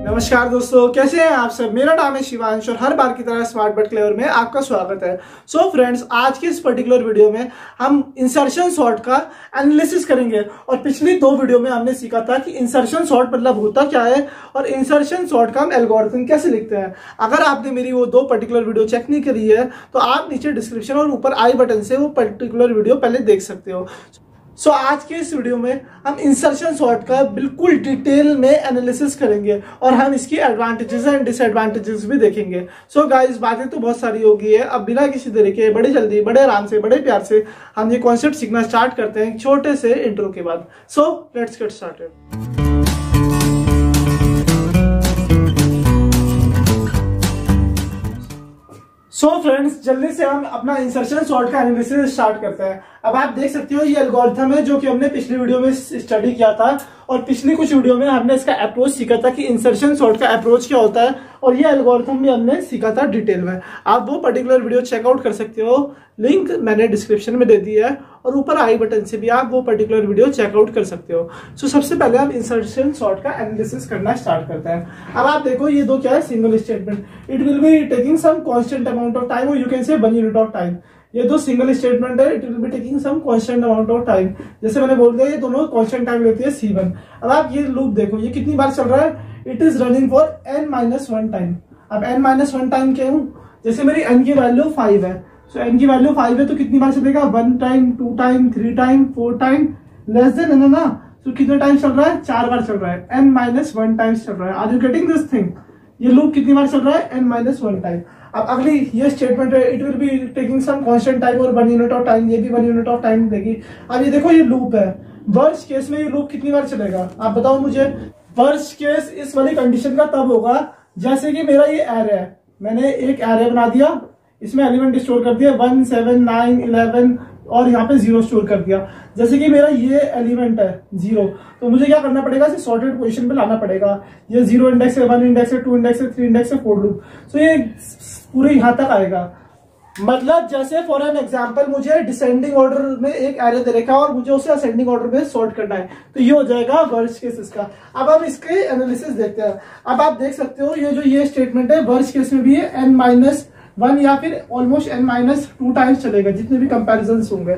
नमस्कार दोस्तों, कैसे हैं आप सब। मेरा नाम है शिवांश और हर बार की तरह स्मार्ट बट क्लेवर में आपका स्वागत है। सो फ्रेंड्स, आज के इस पर्टिकुलर वीडियो में हम इंसर्शन सॉर्ट का एनालिसिस करेंगे। और पिछली दो वीडियो में हमने सीखा था कि इंसर्शन सॉर्ट मतलब होता क्या है और इंसर्शन सॉर्ट का हम एल्गोरिथम कैसे लिखते हैं। अगर आपने मेरी वो दो पर्टिकुलर वीडियो चेक नहीं करी है तो आप नीचे डिस्क्रिप्शन और ऊपर आई बटन से वो पर्टिकुलर वीडियो पहले देख सकते हो। सो आज के इस वीडियो में हम इंसर्शन सॉर्ट का बिल्कुल डिटेल में एनालिसिस करेंगे और हम इसकी एडवांटेजेस एंड डिसएडवांटेजेस भी देखेंगे। सो गाइस, बातें तो बहुत सारी हो गई है। अब बिना किसी तरह के बड़े जल्दी, बड़े आराम से, बड़े प्यार से हम ये कॉन्सेप्ट सीखना स्टार्ट करते हैं छोटे से इंट्रो के बाद। So let's get started. So friends, जल्दी से हम अपना इंसर्शन सॉर्ट का एनालिसिस स्टार्ट करते हैं। अब आप देख सकते हो ये एल्गोरिथम है जो कि हमने पिछली वीडियो में स्टडी किया था और पिछली कुछ वीडियो में हमने इसका अप्रोच सीखा था कि इंसर्शन सॉर्ट का अप्रोच क्या होता है और ये एल्गोरिथम भी हमने सीखा था डिटेल में। आप वो पर्टिकुलर वीडियो चेकआउट कर सकते हो, लिंक मैंने डिस्क्रिप्शन में दे दी है और ऊपर आई बटन से भी आप वो पर्टिकुलर वीडियो चेकआउट कर सकते हो। सो सबसे पहले हम इंसर्शन सॉर्ट का एनालिसिस करना स्टार्ट करते हैं। अब आप देखो ये दो क्या है, single statement. It will be taking some constant amount of time और you can say 1 unit of time. ये दो सिंगल स्टेटमेंट है। It will be taking some constant amount of time. जैसे मैंने बोल दिया ये दोनों कांस्टेंट टाइम लेती है C1। अब आप ये लूप देखो, ये कितनी बार चल रहा है। It is running for n-1 time. अब n-1 टाइम क्या हूं, जैसे मेरी n की वैल्यू 5 है, सो n की वैल्यू 5 है तो कितनी बार चलेगा, 1 time, 2 time, 3 time, 4 time, less than है ना। तो कितने टाइम चल रहा है, 4 बार चल रहा है। n-1 टाइम्स चल रहा है। Are you getting this thing? ये लूप कितनी बार चल रहा है, n-1 टाइम। अब अगली ये स्टेटमेंट है, it will be taking some constant time और 1 यूनिट ऑफ टाइम। ये भी 1 यूनिट ऑफ टाइम देगी। अब ये देखो ये लूप है। वर्स्ट केस में ये लूप कितनी बार चलेगा, आप बताओ मुझे। वर्स्ट केस इस वाली कंडीशन का तब होगा जैसे कि मेरा ये एरे है, मैंने एक एरे बना दिया, इसमें एलिमेंट स्टोर कर दिया 1, 7, 9, 11 और यहाँ पे 0 स्टोर कर दिया। जैसे कि मेरा ये एलिमेंट है 0, तो मुझे क्या करना पड़ेगा, इसे सॉर्टेड पोजीशन पे लाना पड़ेगा। ये 0 इंडेक्स है, 1 इंडेक्स है, 2 इंडेक्स है, 3 इंडेक्स है, 4 लूप। सो ये पूरे यहाँ तक आएगा। मतलब जैसे फॉर एन एग्जांपल मुझे डिसेंडिंग ऑर्डर में एक एरे दे रखा है और मुझे उसे असेंडिंग ऑर्डर में सॉर्ट करना है, तो ये हो जाएगा वर्स्ट केस इसका। अब हम इसके एनालिसिस देखते हैं। अब आप देख सकते हो ये जो ये स्टेटमेंट है वर्स्ट केस में भी है n-1 या फिर ऑलमोस्ट n-2 टाइम्स चलेगा जितने भी कंपैरिजन होंगे।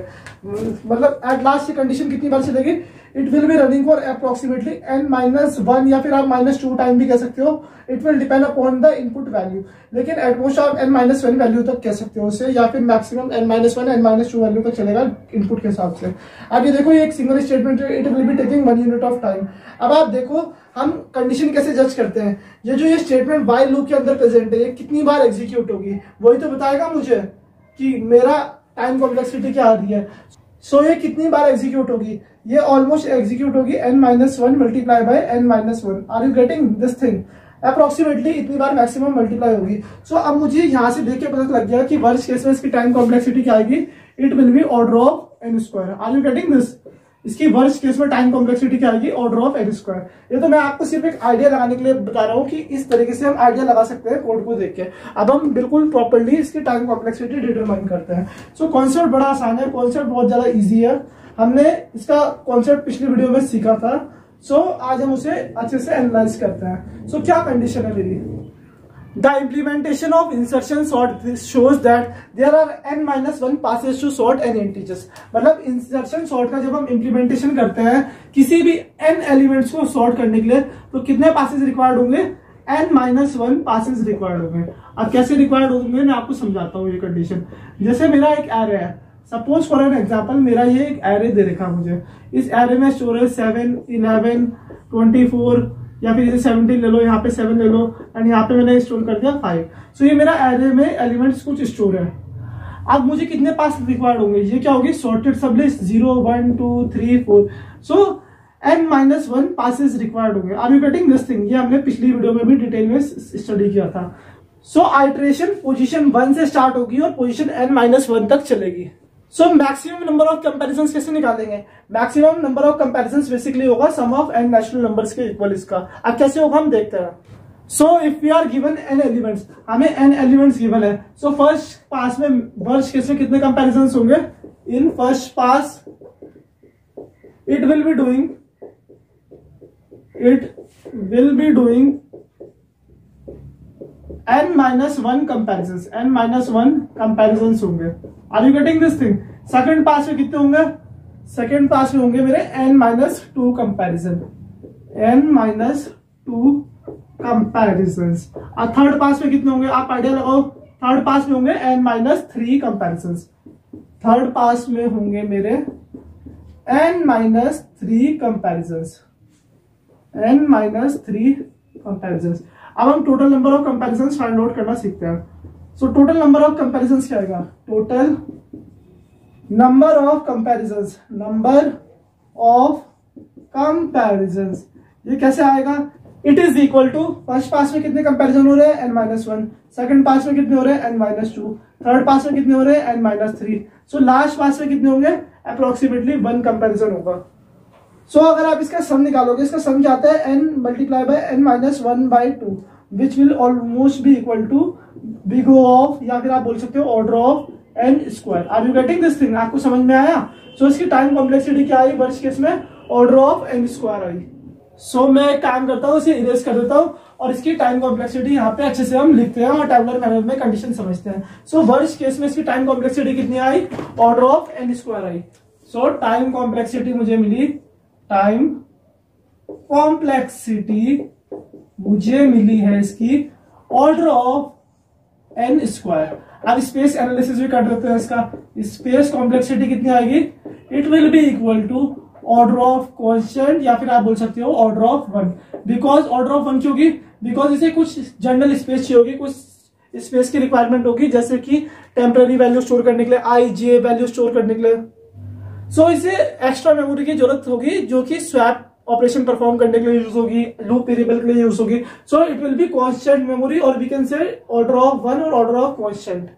मतलब एट लास्ट की कंडीशन कितनी बार चलेगी, it will B running for approximately n-1 या फिर आप -2 टाइम भी कह सकते हो। It will depend upon the input value, लेकिन एटमोस्ट आप n-1 वैल्यू तक कह सकते हो उसे, या फिर मैक्सिमम n-1 n-2 वैल्यू तक चलेगा इनपुट के हिसाब से। अब ये देखो ये एक सिंगल स्टेटमेंट है, it will be taking 1 unit of time. अब आप देखो हम कंडीशन कैसे जज करते हैं। ये जो ये स्टेटमेंट व्हाइल लूप के अंदर प्रेजेंट है, ये कितनी बार एग्जीक्यूट होगी, वही तो बताएगा मुझे कि मेरा टाइम कॉम्प्लेक्सिटी क्या आ रही है। सो ये कितनी बार एग्जीक्यूट होगी, ये ऑलमोस्ट एग्जीक्यूट होगी n-1 multiply by n-1। Are you getting this thing? Approximately इतनी बार मैक्सिमम मल्टीप्लाई होगी। सो अब मुझे यहाँ से देख के पता लग गया कि वर्स्ट केस में इसकी टाइम कॉम्प्लेक्सिटी क्या आएगी, it will be order of n²। Are you getting this? इसकी वर्स्ट केस में टाइम कॉम्प्लेक्सिटी क्या आएगी, ऑर्डर ऑफ n²। ये तो मैं आपको सिर्फ एक आइडिया लगाने के लिए बता रहा हूँ कि इस तरीके से हम आइडिया लगा सकते हैं कोड को देख के। अब हम बिल्कुल प्रॉपर्ली इसकी टाइम कॉम्प्लेक्सिटी डिटरमाइन करते हैं। सो कॉन्सेप्ट बड़ा आसान है, कॉन्सेप्ट बहुत ज्यादा इजी है। हमने इसका कॉन्सेप्ट पिछली वीडियो में सीखा था। सो आज हम उसे अच्छे से एनालाइज करते हैं। सो क्या कंडीशन है मेरी, The implementation of insertion sort shows that there are n-1 passes to sort n integers। मतलब इंसर्शन सॉर्ट का जब हम इम्प्लीमेंटेशन करते हैं किसी भी n एलिमेंट्स को सॉर्ट करने के लिए, तो कितने पासेस रिक्वायर्ड होंगे, n-1 पासेस रिक्वायर्ड होंगे। अब कैसे रिक्वायर्ड होंगे मैं आपको समझाता हूँ ये कंडीशन। जैसे मेरा एक एरे है, सपोज फॉर एन एग्जांपल मेरा ये एक एरे दे रखा मुझे, इस एरे में स्टोरेज 7, 11, 24 या फिर 17 ले लो, यहाँ पे 7 ले लो एंड यहाँ पे मैंने स्टोर कर दिया 5। सो ये मेरा एरे में एलिमेंट्स कुछ स्टोर है। अब मुझे कितने पास रिक्वायर्ड होंगे, ये क्या होगी, sorted sub list 0, 1, 2, 3, 4। So n-1 passes required होंगे। Are you getting this thing? ये हमने पिछली वीडियो में भी डिटेल में स्टडी किया था। सो आइटरेशन पोजीशन 1 से स्टार्ट होगी और पोजीशन n-1 तक चलेगी। So maximum number of comparisons कैसे निकालेंगे? Maximum number of comparisons basically होगा sum of n natural numbers के इक्वल इसका। अब कैसे होगा हम देखते हैं। So if we are given n elements, हमें n एलिमेंट्स गिवन है। सो फर्स्ट पास में वर्स्ट केस में कितने कंपैरिजंस होंगे, in first pass it will be doing n-1 comparisons, n-1 comparisons होंगे। Are you getting this thing? Second पास में कितने होंगे? सेकंड पास में होंगे मेरे n-2 कंपैरिजन, n-2 कंपैरिजंस। और थर्ड पास में कितने होंगे? आप आइडिया लगाओ। थर्ड पास में होंगे n-3 कंपैरिजंस। थर्ड पास में होंगे मेरे n-3 कंपैरिजंस, n-3 कंपैरिजंस। अब हम total number of comparisons find out करना सीखते हैं। So total number of comparisons क्या आएगा? Total number of comparisons, number of comparisons ये कैसे आएगा? It is equal to first pass में कितने कंपैरिजन हो रहे हैं? n-1। सेकंड पास में कितने हो रहे हैं? n-2। थर्ड पास में कितने हो रहे हैं? n-3। सो लास्ट पास में कितने होंगे? अप्रोक्सीमेटली 1 कंपैरिजन होगा। सो अगर आप इसका सम निकालोगे, इसका सम क्या आता है? n multiply by n-1/2 which will almost be equal to big O of, या फिर आप बोल सकते हो order of n²। Are you getting this thing? आपको समझ में आया? सो इसकी टाइम कॉम्प्लेक्सिटी क्या आई वर्स्ट केस में? ऑर्डर ऑफ n² आई। सो मैं एक काम करता हूँ, इसे इरेज कर देता हूँ और इसकी टाइम कॉम्प्लेक्सिटी यहाँ पे अच्छे से हम लिखते हैं और टेबुलर मैनर में कंडीशन समझते हैं। सो वर्स्ट केस में इसकी टाइम कॉम्प्लेक्सिटी कितनी आई? ऑर्डर ऑफ n² आई। सो टाइम कॉम्प्लेक्सिटी मुझे मिली, टाइम कॉम्प्लेक्सिटी मुझे मिली है इसकी ऑर्डर ऑफ n²। अब स्पेस एनालिसिस भी कर देते हैं इसका। स्पेस कॉम्प्लेक्सिटी कितनी आएगी? It will be equal to order of constant, या फिर आप बोल सकते हो order of 1। Because order of 1 क्योंकि बिकॉज इसे कुछ जनरल स्पेस चाहिए होगी, कुछ स्पेस की रिक्वायरमेंट होगी, जैसे कि टेम्पररी वैल्यू स्टोर करने के लिए, i/j वैल्यू स्टोर करने के लिए। सो इसे एक्स्ट्रा मेमोरी की जरूरत होगी जो कि स्वैप ऑपरेशन परफॉर्म करने के लिए यूज होगी, लूप वेरिएबल के लिए यूज होगी। So it will be constant memory, और we can say order of 1 और ऑर्डर ऑफ कांस्टेंट।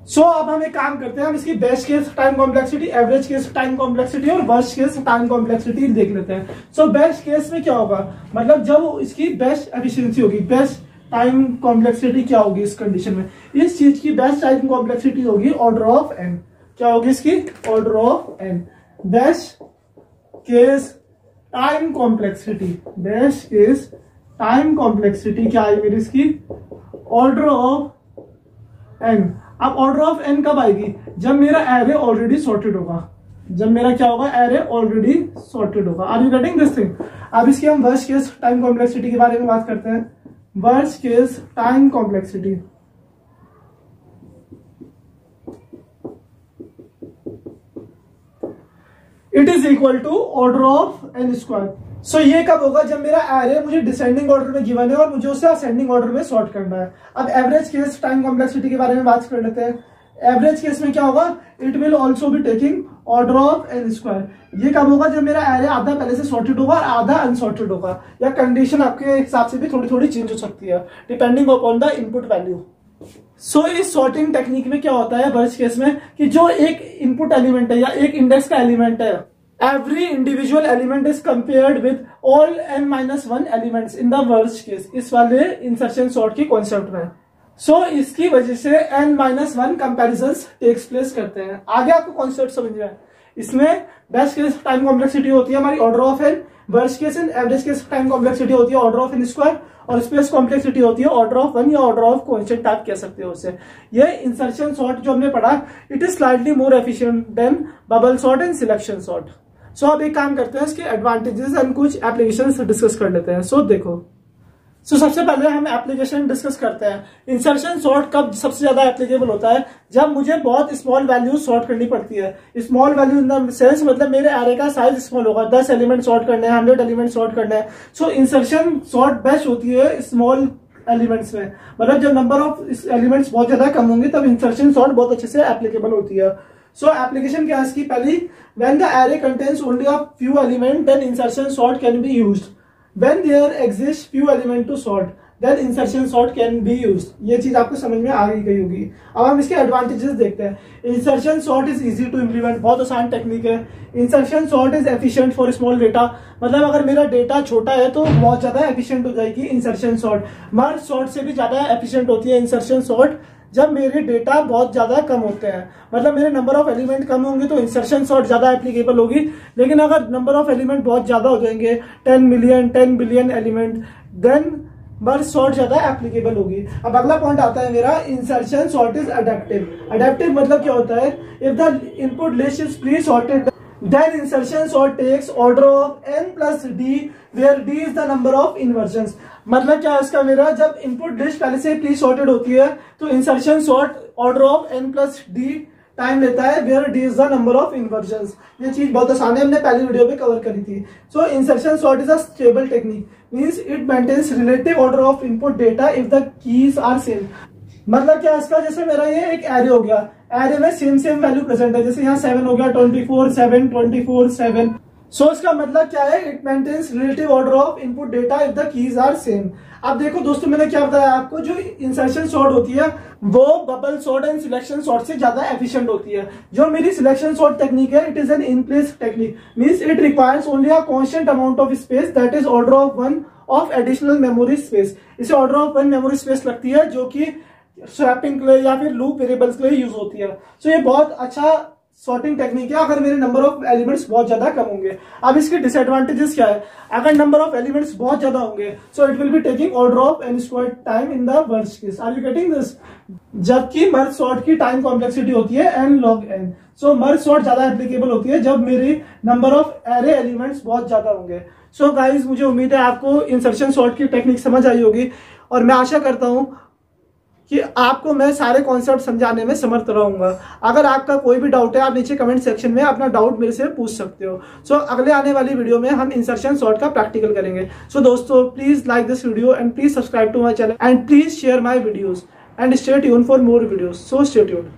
सो अब हम एक काम करते हैं, हम इसकी best case time complexity, average case time complexity और वर्स्ट केस टाइम कॉम्प्लेक्सिटी देख लेते हैं। सो बेस्ट केस में क्या होगा? मतलब जब इसकी बेस्ट एफिशिएंसी होगी, बेस्ट टाइम कॉम्प्लेक्सिटी क्या होगी इस कंडीशन में? इस चीज की बेस्ट टाइम कॉम्प्लेक्सिटी होगी ऑर्डर ऑफ n। क्या होगी इसकी? Order of n। Best case time complexity, best case time complexity क्या आई मेरी इसकी? Order of n। अब ऑर्डर ऑफ n कब आएगी? जब मेरा एरे ऑलरेडी सॉर्टेड होगा, जब मेरा क्या होगा? एरे ऑलरेडी सॉर्टेड होगा। Are you getting this thing? अब इसकी हम वर्स्ट केस टाइम कॉम्प्लेक्सिटी के बारे में बात करते हैं। Worst case time complexity, it is equal to order of n²। So ये कब होगा? जब मेरा एरे मुझे डिसेंडिंग ऑर्डर में गिवन है और मुझे उसे असेंडिंग ऑर्डर में सॉर्ट करना है। अब एवरेज केस टाइम कॉम्प्लेक्सिटी के बारे में बात कर लेते हैं। एवरेज केस में क्या होगा? It will also be taking order of n²। ये कब होगा? जब मेरा एरे आधा पहले से सॉर्टेड होगा और आधा अनसॉर्टेड होगा, या कंडीशन आपके हिसाब से भी थोड़ी थोड़ी चेंज हो सकती है depending upon the input value. So इस सॉर्टिंग टेक्निक में क्या होता है वर्स्ट केस में कि जो एक इनपुट एलिमेंट है या एक इंडेक्स का एलिमेंट है, every individual element is compared with all n-1 elements in the worst case, इस वाले इंसर्शन सॉर्ट की कॉन्सेप्ट में। सो इसकी वजह से n-1 कंपैरिजंस टेक्स प्लेस करते हैं। आगे आपको कॉन्सेप्ट समझ रहा है। इसमें बेस्ट केस टाइम कॉम्प्लेक्सिटी होती है हमारी order of n, worst case and average case time complexity होती है ऑर्डर ऑफ n², और स्पेस कॉम्प्लेक्सिटी होती है ऑर्डर ऑफ 1 या ऑर्डर ऑफ कांस्टेंट आप कह सकते हो उसे। ये इंसर्शन सॉर्ट जो हमने पढ़ा, it is slightly more efficient than bubble sort and selection sort. So अब एक काम करते हैं, इसके एडवांटेजेस एंड कुछ एप्लीकेशंस डिस्कस कर लेते हैं। सो देखो, सबसे पहले हम एप्लीकेशन डिस्कस करते हैं। इंसर्शन सॉर्ट कब सबसे ज्यादा एप्लीकेबल होता है? जब मुझे बहुत स्मॉल वैल्यू सॉर्ट करनी पड़ती है। Small value in the sense मतलब मेरे एरे का साइज स्मॉल होगा, 10 एलिमेंट सॉर्ट करने हैं, 100 एलिमेंट सॉर्ट करना है। सो इंसर्शन सॉर्ट बेस्ट होती है स्मॉल एलिमेंट्स में, मतलब जब नंबर ऑफ एलिमेंट्स बहुत ज्यादा कम होंगे तब इंसर्शन सॉर्ट बहुत अच्छे से एप्लीकेबल होती है। सो एप्लीकेशन क्या है इसकी? पहली, when the array contains only a few element then insertion sort can be used. When there exist few element to sort then insertion sort can be used. ये चीज आपको समझ में आ गई होगी। अब हम इसके एडवांटेजेस देखते हैं। Insertion sort is easy to implement, बहुत आसान टेक्निक है। Insertion sort is efficient for small data, मतलब अगर मेरा डेटा छोटा है तो बहुत ज्यादा एफिशिएंट हो जाएगी इंसर्शन सॉर्ट। मर्ज सॉर्ट से भी ज्यादा एफिशिएंट होती है इंसर्शन सॉर्ट जब मेरे डेटा बहुत ज्यादा कम होते हैं, मतलब मेरे नंबर ऑफ एलिमेंट कम होंगे तो इंसर्शन सॉर्ट ज्यादा एप्लीकेबल होगी। लेकिन अगर नंबर ऑफ एलिमेंट बहुत ज्यादा हो जाएंगे, 10 million 10 billion element, then merge sort ज्यादा एप्लीकेबल होगी। अब अगला पॉइंट आता है मेरा, insertion sort is adaptive. Adaptive मतलब क्या होता है, if the input list is pre sorted then insertion sort takes order of n plus d where d is the number of inversions। मतलब क्या है इसका मेरा, जब इनपुट लिस्ट पहले से प्री सॉर्टेड होती है तो insertion sort order of n plus d time लेता है, where d is the number of inversions. ये चीज बहुत आसान है, हमने पहली वीडियो में कवर करी थी। So insertion sort is a stable technique, means it maintains relative order of input data if the keys are same. मतलब क्या इसका, जैसे मेरा ये एक एरे हो गया, एरे में सेम वैल्यू प्रेजेंट है, जैसे यहाँ 7 हो गया, 24 7 24 7। सो इसका मतलब क्या है, it maintains relative order of input data if the keys are same. अब देखो दोस्तों, मैंने क्या बताया आपको, जो इंसर्शन सॉर्ट होती है वो bubble sort and selection sort से ज्यादा एफिशिएंट होती है। जो मेरी सिलेक्शन सॉर्ट टेक्निक है, it is an in place technique, means it requires only a constant amount of space that is order of 1 of additional memory space. इसे order of 1 memory space लगती है, जो कि स्वैपिंग के लिए या फिर लूप वेरिएबल्स के लिए यूज होती है। सो ये बहुत अच्छा सॉर्टिंग टेक्निक है अगर मेरे नंबर ऑफ एलिमेंट्स बहुत ज्यादा कम होंगे। अब इसके डिसएडवांटेजेस क्या है, अगर नंबर ऑफ एलिमेंट्स बहुत ज्यादा होंगे so it will be taking order of n square time in the worst case. Are you getting this? जबकि मर्ज सॉर्ट की टाइम कॉम्प्लेक्सिटी होती है n log n। So merge sort ज्यादा applicable होती है जब मेरी नंबर ऑफ एरे एलिमेंट्स बहुत ज्यादा होंगे। सो गाइज, मुझे उम्मीद है आपको इंसर्शन सॉर्ट की टेक्निक समझ आई होगी और मैं आशा करता हूं कि आपको मैं सारे कॉन्सेप्ट समझाने में समर्थ रहूंगा। अगर आपका कोई भी डाउट है, आप नीचे कमेंट सेक्शन में अपना डाउट मेरे से पूछ सकते हो। सो अगले आने वाली वीडियो में हम इंसर्शन सॉर्ट का प्रैक्टिकल करेंगे। सो दोस्तों, please like this video and please subscribe to my channel and please share my videos and stay tuned for more videos. So stay tuned.